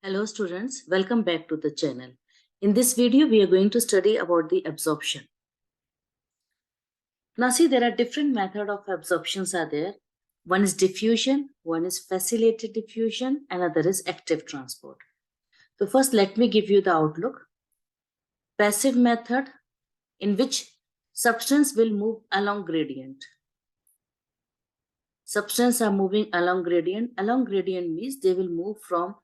Hello students, welcome back to the channel. In this video, we are going to study about the absorption. Now see, there are different methods of absorptions are there. One is diffusion, one is facilitated diffusion, another is active transport. So first, let me give you the outlook. Passive method, in which substance will move along gradient. Substance are moving along gradient. Along gradient means they will move from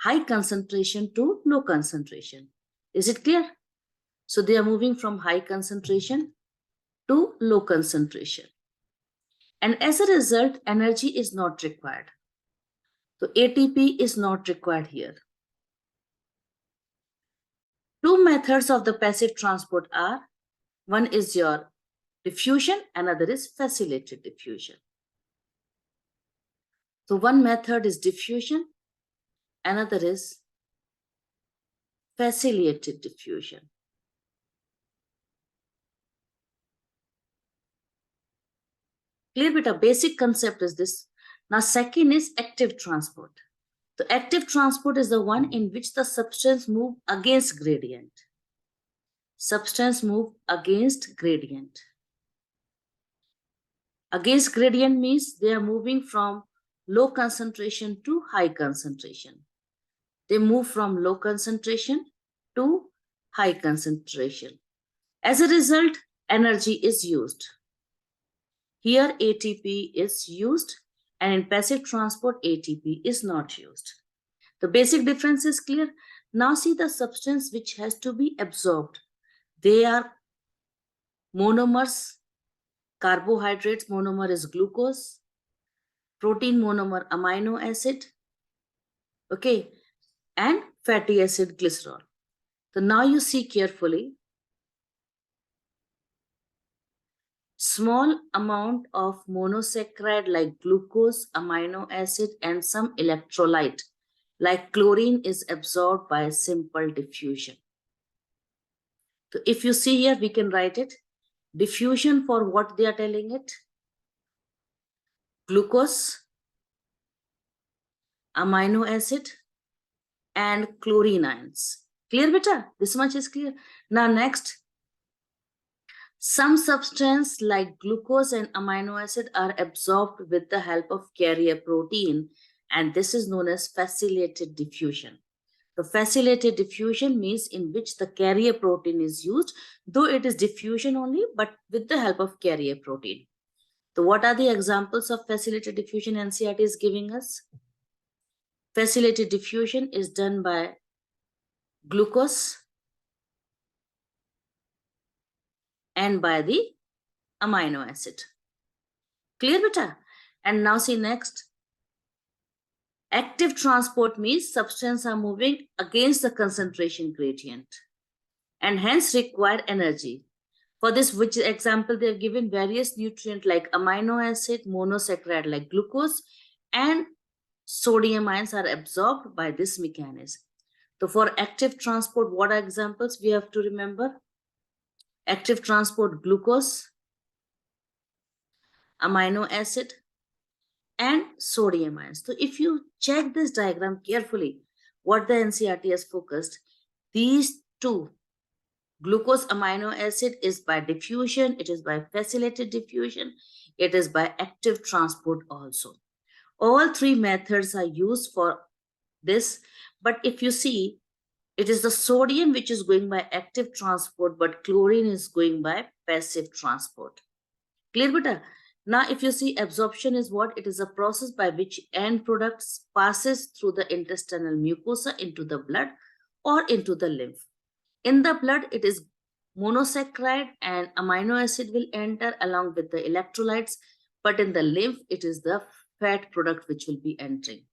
high concentration to low concentration. Is it clear? So they are moving from high concentration to low concentration. And as a result, energy is not required. So ATP is not required here. Two methods of the passive transport are, one is your diffusion, another is facilitated diffusion. So one method is diffusion, another is facilitated diffusion. Clear, beta? Basic concept is this. Now second is active transport. The active transport is the one in which the substance move against gradient. Substance move against gradient. Against gradient means they are moving from low concentration to high concentration. They move from low concentration to high concentration. As a result, energy is used. Here ATP is used, and in passive transport ATP is not used. The basic difference is clear. Now see the substance which has to be absorbed. They are monomers. Carbohydrates monomer is glucose. Protein monomer amino acid. Okay. And fatty acid glycerol. So now you see carefully. Small amount of monosaccharide like glucose, amino acid, and some electrolyte like chlorine is absorbed by simple diffusion. So if you see here, we can write it. Diffusion for what they are telling it? Glucose, amino acid, and chlorine ions. Clear, beta? This much is clear. Now next, some substance like glucose and amino acid are absorbed with the help of carrier protein, and this is known as facilitated diffusion. The facilitated diffusion means in which the carrier protein is used, though it is diffusion only, but with the help of carrier protein. So what are the examples of facilitated diffusion NCERT is giving us? Facilitated diffusion is done by glucose and by the amino acid. Clear, beta? And now see next. Active transport means substances are moving against the concentration gradient and hence require energy. For this, which example they have given, various nutrients like amino acid, monosaccharide like glucose, and sodium ions are absorbed by this mechanism. So for active transport, what are examples we have to remember? Active transport, glucose, amino acid, and sodium ions. So if you check this diagram carefully, what the NCERT has focused, these two, glucose, amino acid, is by diffusion, it is by facilitated diffusion, it is by active transport also. All three methods are used for this, but if you see, it is the sodium which is going by active transport, but chlorine is going by passive transport. Clear, beta? Now, if you see, absorption is what? It is a process by which end products passes through the intestinal mucosa into the blood or into the lymph. In the blood, it is monosaccharide and amino acid will enter along with the electrolytes, but in the lymph, it is the fat product which will be entering.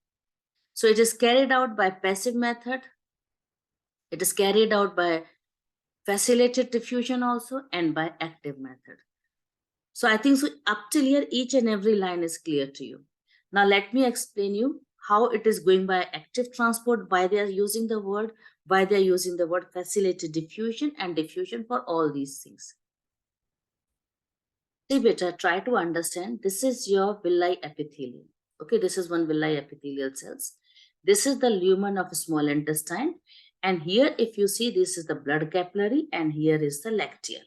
So it is carried out by passive method. It is carried out by facilitated diffusion also and by active method. So I think so up till here, each and every line is clear to you. Now let me explain you how it is going by active transport, why they are using the word, facilitated diffusion and diffusion for all these things. See, beta, try to understand. This is your villi epithelium. Okay, this is one villi epithelial cells. This is the lumen of small intestine. And here, if you see, this is the blood capillary and here is the lacteal.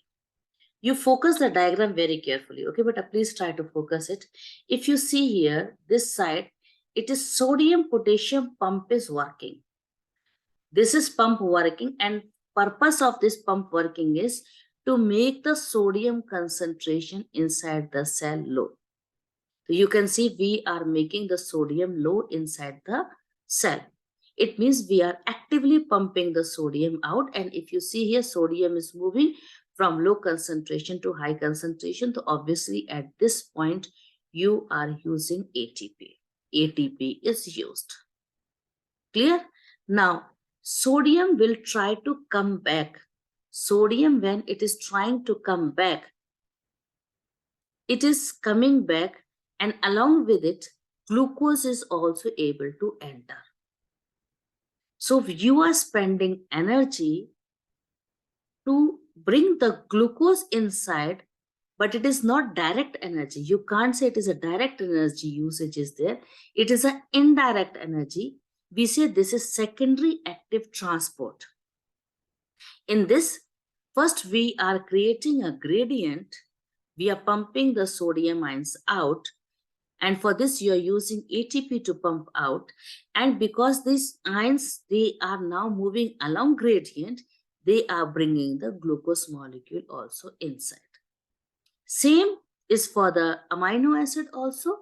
You focus the diagram very carefully, okay? But please try to focus it. If you see here, this side, it is sodium-potassium pump is working. This is pump working, and purpose of this pump working is to make the sodium concentration inside the cell low. So you can see we are making the sodium low inside the cell. It means we are actively pumping the sodium out. And if you see here, sodium is moving from low concentration to high concentration. So obviously at this point, you are using ATP. ATP is used. Clear? Now, sodium will try to come back. Sodium, when it is trying to come back, it is coming back, and along with it, glucose is also able to enter. So you are spending energy to bring the glucose inside, but it is not direct energy. You can't say it is a direct energy usage is there. It is an indirect energy. We say this is secondary active transport. In this, first we are creating a gradient. We are pumping the sodium ions out. And for this, you are using ATP to pump out. And because these ions, they are now moving along gradient, they are bringing the glucose molecule also inside. Same is for the amino acid also.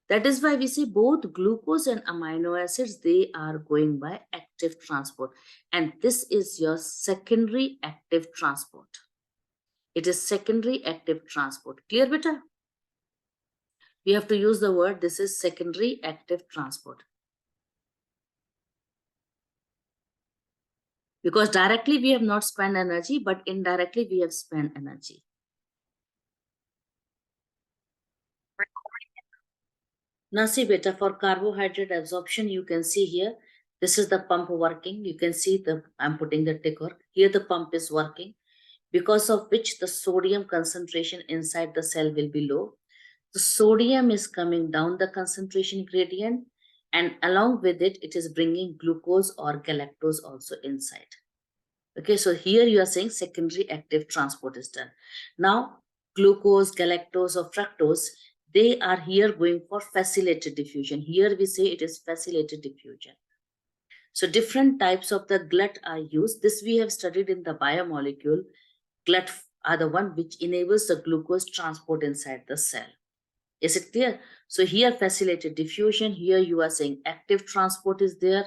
That is why we say both glucose and amino acids, they are going by active transport. And this is your secondary active transport. It is secondary active transport. Clear, beta? We have to use the word, this is secondary active transport. Because directly we have not spent energy, but indirectly we have spent energy. Now see beta, for carbohydrate absorption, you can see here, this is the pump working. You can see I'm putting the tick mark. Here the pump is working, because of which the sodium concentration inside the cell will be low. The sodium is coming down the concentration gradient, and along with it, it is bringing glucose or galactose also inside. Okay, so here you are saying secondary active transport is done. Now, glucose, galactose, or fructose, they are here going for facilitated diffusion. Here we say it is facilitated diffusion. So different types of the glut are used. This we have studied in the biomolecule. Glut are the one which enables the glucose transport inside the cell. Is it clear? So here facilitated diffusion, here you are saying active transport is there.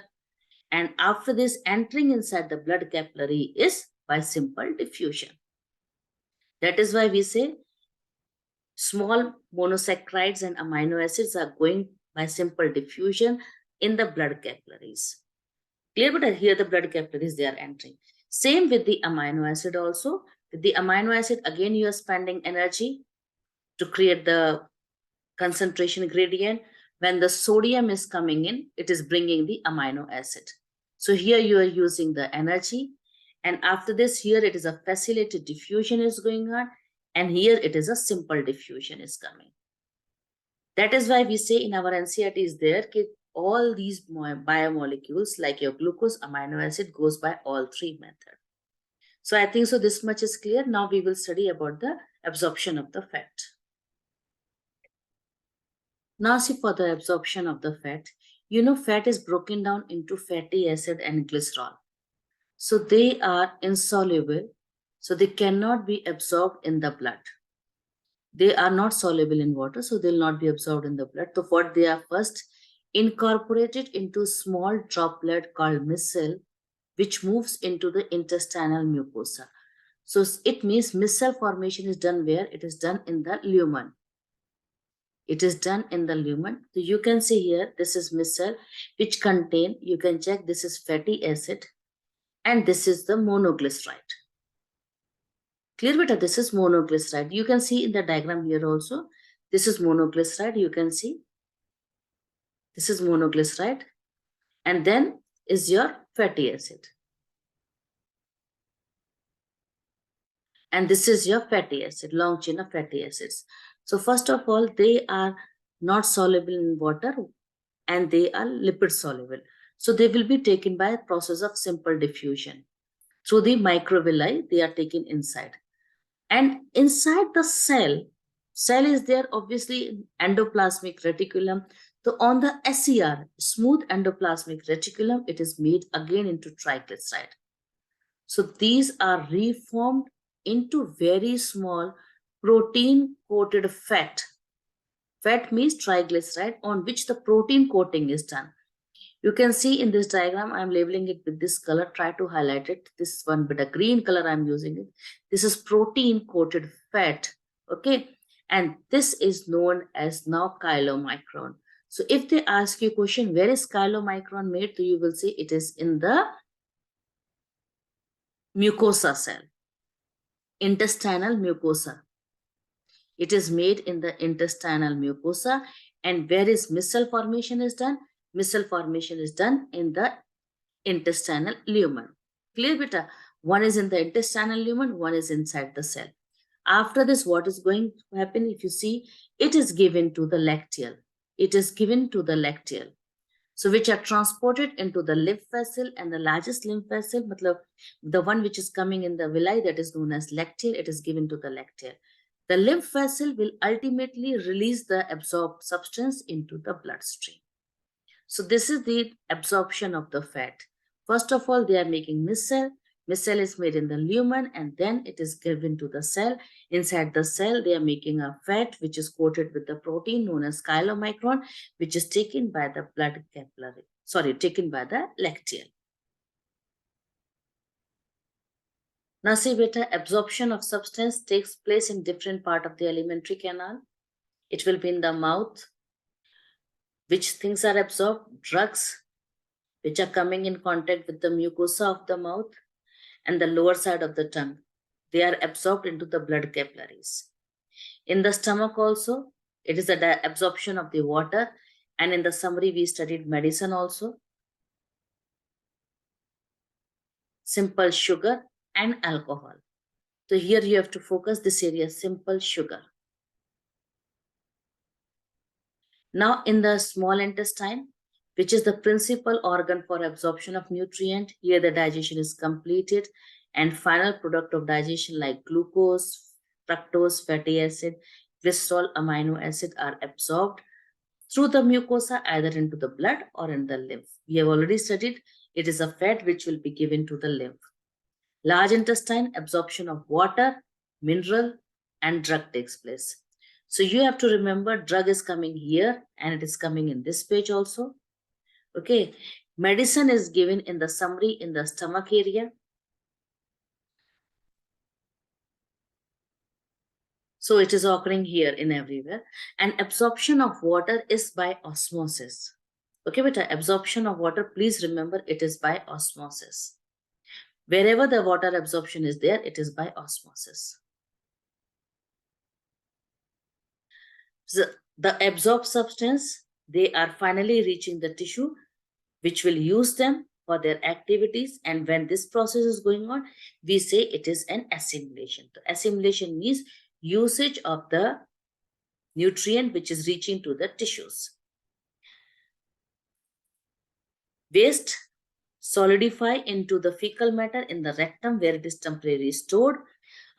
And after this, entering inside the blood capillary is by simple diffusion. That is why we say small monosaccharides and amino acids are going by simple diffusion in the blood capillaries. Clear? But here the blood capillaries, they are entering. Same with the amino acid also. With the amino acid, again, you are spending energy to create the concentration gradient. When the sodium is coming in, it is bringing the amino acid. So here you are using the energy. And after this, here it is a facilitated diffusion is going on. And here it is a simple diffusion is coming. That is why we say in our NCERT is there that all these biomolecules like your glucose, amino acid goes by all three methods. So I think so this much is clear. Now we will study about the absorption of the fat. Now see, for the absorption of the fat, you know fat is broken down into fatty acid and glycerol. So they are insoluble, so they cannot be absorbed in the blood. They are not soluble in water, so they will not be absorbed in the blood. So what they are first incorporated into small droplet called micelle, which moves into the intestinal mucosa. So it means micelle formation is done where? It is done in the lumen. It is done in the lumen. So you can see here, this is micelle, which contain, you can check, this is fatty acid, and this is the monoglyceride. Clear, beta? This is monoglyceride. You can see in the diagram here also, this is monoglyceride, you can see. This is monoglyceride, and then is your fatty acid. And this is your fatty acid, long chain of fatty acids. So first of all, they are not soluble in water and they are lipid soluble. So they will be taken by a process of simple diffusion. Through the microvilli, they are taken inside. And inside the cell is there obviously endoplasmic reticulum. So on the SER, smooth endoplasmic reticulum, it is made again into triglyceride. So these are reformed into very small protein coated fat. Fat means triglyceride on which the protein coating is done. You can see in this diagram, I'm labeling it with this color. Try to highlight it. This one with a green color, I'm using it. This is protein coated fat. Okay. And this is known as now chylomicron. So if they ask you a question, where is chylomicron made? So you will say it is in the mucosa cell, intestinal mucosa. It is made in the intestinal mucosa. And where is micelle formation is done? Micelle formation is done in the intestinal lumen. Clear, beta? One is in the intestinal lumen, one is inside the cell. After this, what is going to happen? If you see, it is given to the lacteal. It is given to the lacteal. So which are transported into the lymph vessel, and the largest lymph vessel, the one which is coming in the villi, that is known as lacteal, it is given to the lacteal. The lymph vessel will ultimately release the absorbed substance into the bloodstream. So this is the absorption of the fat. First of all, they are making micelle. Micelle is made in the lumen, and then it is given to the cell. Inside the cell, they are making a fat which is coated with the protein known as chylomicron, which is taken by the blood capillary. Taken by the lacteal. Now see beta, absorption of substance takes place in different part of the alimentary canal. It will be in the mouth. Which things are absorbed? Drugs, which are coming in contact with the mucosa of the mouth and the lower side of the tongue. They are absorbed into the blood capillaries. In the stomach also, it is the absorption of the water. And in the summary, we studied medicine also. Simple sugar and alcohol. So here you have to focus this area, simple sugar. Now in the small intestine, which is the principal organ for absorption of nutrient, here the digestion is completed, and final product of digestion like glucose, fructose, fatty acid, glycerol, amino acid are absorbed through the mucosa either into the blood or in the lymph. We have already studied it is a fat which will be given to the lymph. Large intestine, absorption of water, mineral, and drug takes place. So you have to remember drug is coming here and it is coming in this page also. Okay. Medicine is given in the summary in the stomach area. So it is occurring here in everywhere. And absorption of water is by osmosis. Okay, beta, absorption of water, please remember it is by osmosis. Wherever the water absorption is there, it is by osmosis. So the absorbed substance, they are finally reaching the tissue, which will use them for their activities. And when this process is going on, we say it is an assimilation. So assimilation means usage of the nutrient which is reaching to the tissues. Waste solidify into the fecal matter in the rectum where it is temporarily stored.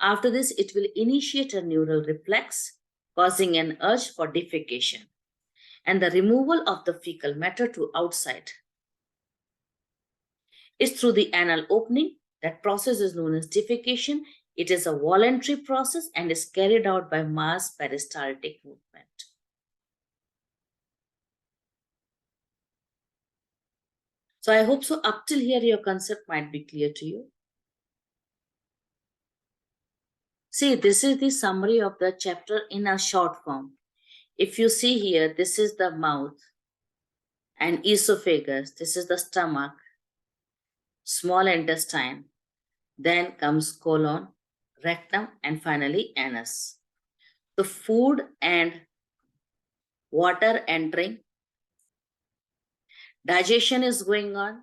After this, it will initiate a neural reflex, causing an urge for defecation and the removal of the fecal matter to outside. It's through the anal opening. That process is known as defecation. It is a voluntary process and is carried out by mass peristaltic movement. So I hope so up till here your concept might be clear to you. See, this is the summary of the chapter in a short form. If you see here, this is the mouth and esophagus. This is the stomach, small intestine. Then comes colon, rectum, and finally anus. The food and water entering. Digestion is going on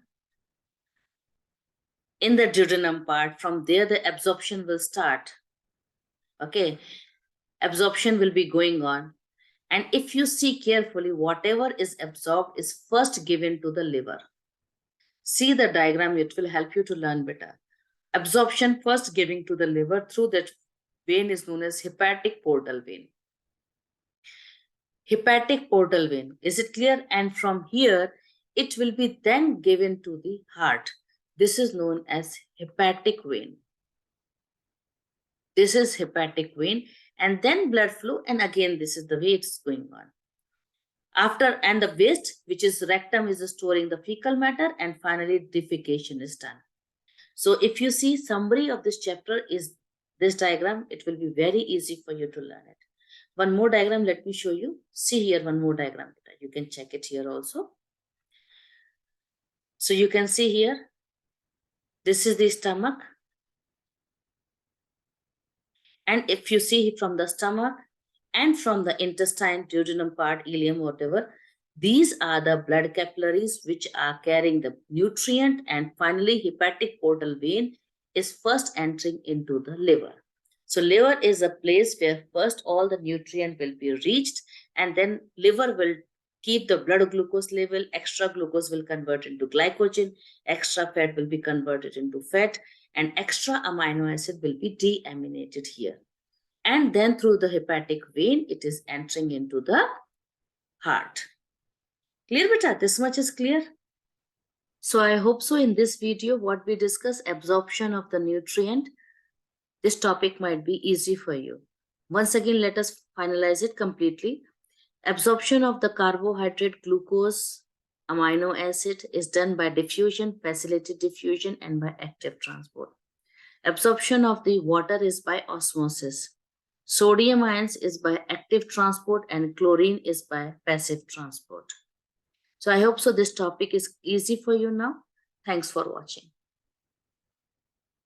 in the duodenum part. From there, the absorption will start. Okay, absorption will be going on. And if you see carefully, whatever is absorbed is first given to the liver. See the diagram, it will help you to learn better. Absorption first giving to the liver through that vein is known as hepatic portal vein. Hepatic portal vein. Is it clear? And from here, it will be then given to the heart. This is known as hepatic vein. This is hepatic vein, and then blood flow, and again, this is the way it's going on. After, and the waste, which is rectum, is storing the fecal matter, and finally defecation is done. So if you see summary of this chapter is this diagram, it will be very easy for you to learn it. One more diagram, let me show you. See here, one more diagram. You can check it here also. So you can see here, this is the stomach. And if you see from the stomach and from the intestine, duodenum part, ileum, whatever, these are the blood capillaries which are carrying the nutrient, and finally hepatic portal vein is first entering into the liver. So liver is a place where first all the nutrient will be reached, and then liver will keep the blood glucose level, extra glucose will convert into glycogen, extra fat will be converted into fat, and extra amino acid will be deaminated here. And then through the hepatic vein, it is entering into the heart. Clear, beta? This much is clear? So I hope so in this video, what we discuss, absorption of the nutrient, this topic might be easy for you. Once again, let us finalize it completely. Absorption of the carbohydrate, glucose, amino acid is done by diffusion, facilitated diffusion, and by active transport. Absorption of the water is by osmosis. Sodium ions is by active transport, and chlorine is by passive transport. So I hope so this topic is easy for you now. Thanks for watching.